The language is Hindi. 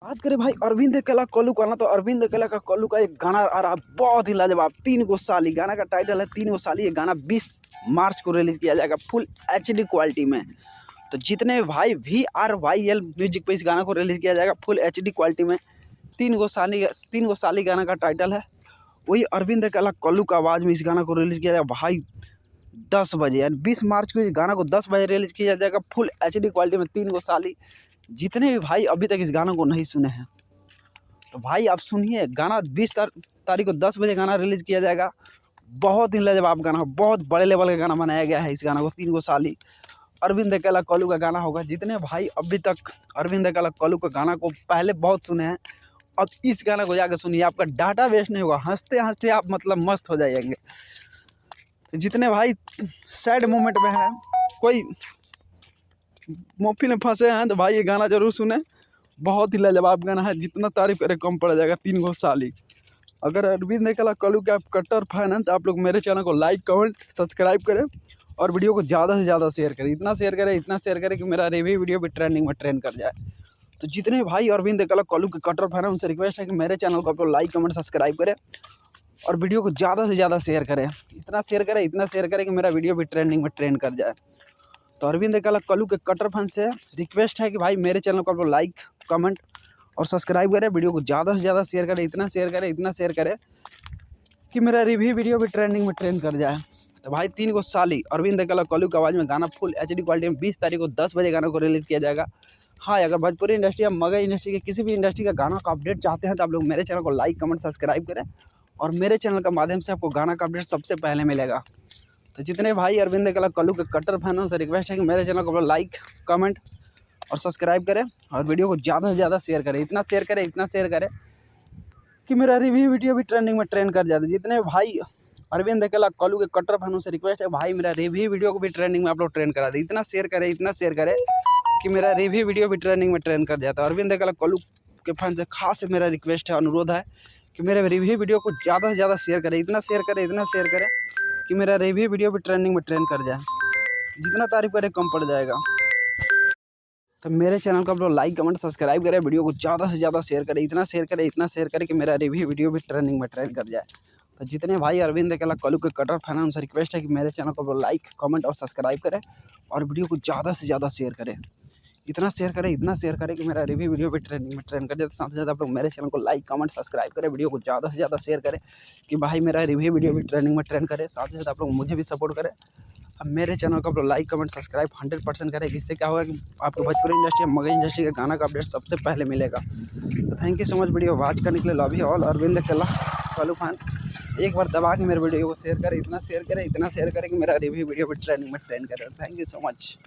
बात करें भाई अरविंद अकेला कल्लू का ना, तो अरविंद अकेला का कल्लू का एक गाना आ रहा बहुत ही लाजवाब। 3 गो साली गाना का टाइटल है 3 गो साली। ये गाना 20 मार्च को रिलीज किया जाएगा फुल HD क्वालिटी में। तो जितने भाई VRYL म्यूजिक पे इस गाना को रिलीज किया जाएगा फुल HD क्वालिटी में। 3 गो साली गाना का टाइटल है। वही अरविंद अकेला कल्लू का आवाज़ में इस गाना को रिलीज किया जाएगा भाई 10 बजे, यानी 20 मार्च को इस गाना को 10 बजे रिलीज किया जाएगा फुल HD क्वालिटी में। 3 गो साली। जितने भी भाई अभी तक इस गाना को नहीं सुने हैं तो भाई आप सुनिए। गाना 20 तारीख को 10 बजे गाना रिलीज किया जाएगा। बहुत ही लाजवाब गाना, बहुत बड़े लेवल का गाना बनाया गया है। इस गाना को 3 गो साली अरविंद अकेला कल्लू का गाना होगा। जितने भाई अभी तक अरविंद अकेला कल्लू का गाना को पहले बहुत सुने हैं, अब इस गाना को जाकर सुनिए, आपका डाटा वेस्ट नहीं होगा। हंसते हंसते आप मतलब मस्त हो जाएंगे। जितने भाई सैड मोमेंट में हैं, कोई महफिल में फंसे हैं, तो भाई ये गाना जरूर सुने। बहुत ही लाजवाब गाना है, जितना तारीफ करे कम पड़ जाएगा। 3 गो साली। अगर अरविंद अकेला कल्लू के आप कट्टर फैन हैं तो आप लोग मेरे चैनल को लाइक कमेंट सब्सक्राइब करें और वीडियो को ज़्यादा से ज़्यादा शेयर करें। इतना शेयर करें कि मेरा रिव्यू वीडियो भी ट्रेंडिंग में ट्रेंड कर जाए। तो जितने भाई अरविंद अकेला कल्लू के कट्टर फैन हैं उनसे रिक्वेस्ट है कि मेरे चैनल को आप लोग लाइक कमेंट सब्सक्राइब करें और वीडियो को ज़्यादा से ज़्यादा शेयर करें। इतना शेयर करें कि मेरा वीडियो भी ट्रेंडिंग में ट्रेंड कर जाए। तो अरविंद अकेला कल्लू के कट्टर फैन से रिक्वेस्ट है कि भाई मेरे चैनल को आप लोग लाइक कमेंट और सब्सक्राइब करें। वीडियो को ज़्यादा से ज़्यादा शेयर करें। इतना शेयर करें कि मेरा रिव्यू वीडियो भी ट्रेंडिंग में ट्रेंड कर जाए। तो भाई 3 गो साली अरविंद अकेला कल्लू की आवाज़ में गाना फुल HD क्वालिटी में 20 तारीख को 10 बजे गाना को रिलीज़ किया जाएगा। हाँ, अगर भोजपुरी इंडस्ट्री या मगध इंडस्ट्री के किसी भी इंडस्ट्री का गाना का अपडेट चाहते हैं तो आप लोग मेरे चैनल को लाइक कमेंट सब्सक्राइब करें और मेरे चैनल के माध्यम से आपको गाना का अपडेट सबसे पहले मिलेगा। तो जितने भाई अरविंद अकेला कल्लू के कट्टर फैन हैं उनसे रिक्वेस्ट है कि मेरे चैनल को लाइक कमेंट और सब्सक्राइब करें और वीडियो को ज़्यादा से ज़्यादा शेयर करें। इतना शेयर करें कि मेरा रिव्यू वीडियो भी ट्रेंडिंग में ट्रेंड कर जाता है। जितने भाई अरविंद अकेला कल्लू के कट्टर फैन से रिक्वेस्ट है भाई मेरा रिव्यू वीडियो को भी ट्रेंडिंग में आप लोग ट्रेंड करा दें। इतना शेयर करें कि मेरा रिव्यू वीडियो भी ट्रेंडिंग में ट्रेंड कर जाता है। अरविंद अकेला कल्लू के फैन से खास मेरा रिक्वेस्ट है, अनुरोध है कि मेरे रिव्यू वीडियो को ज़्यादा से ज़्यादा शेयर करें। इतना शेयर करें कि मेरा रिव्यू वीडियो भी ट्रेंडिंग में ट्रेंड कर जाए। जितना तारीफ करे कम पड़ जाएगा। तो मेरे चैनल को आप लोग लाइक कमेंट सब्सक्राइब करें। वीडियो को ज़्यादा से ज़्यादा शेयर करें। इतना शेयर करें कि मेरा रिव्यू वीडियो भी ट्रेंडिंग में ट्रेंड कर जाए। तो जितने भाई अरविंद अकेला कल्लू के कट्टर फैन हैं उनसे रिक्वेस्ट है कि मेरे चैनल को आप लोग लाइक कमेंट और सब्सक्राइब करें और वीडियो को ज़्यादा से ज़्यादा शेयर करें। इतना शेयर करें कि मेरा रिव्यू वीडियो भी ट्रेंडिंग में ट्रेंड कर जाए। तो साथ ही साथ आप लोग मेरे चैनल को लाइक कमेंट सब्सक्राइब करें। वीडियो को ज़्यादा से ज़्यादा शेयर करें कि भाई मेरा रिव्यू वीडियो भी ट्रेंडिंग में ट्रेंड करे। साथ ही साथ आप लोग मुझे भी सपोर्ट करें। अब मेरे चैनल को आप लोग लाइक कमेंट सब्सक्राइब 100% करें। जिससे क्या होगा कि आपको भोजपुरी इंडस्ट्री मगध इंडस्ट्री का गाना का अपडेट सबसे पहले मिलेगा। तो thank you so much video watch करने के लिए। Love you all. अरविंद अकेला कल्लू फैन एक बार दबा के मेरे वीडियो को शेयर करें। इतना शेयर करें कि मेरा रिव्यू वीडियो भी ट्रेंडिंग में ट्रेंड करे। Thank you so much.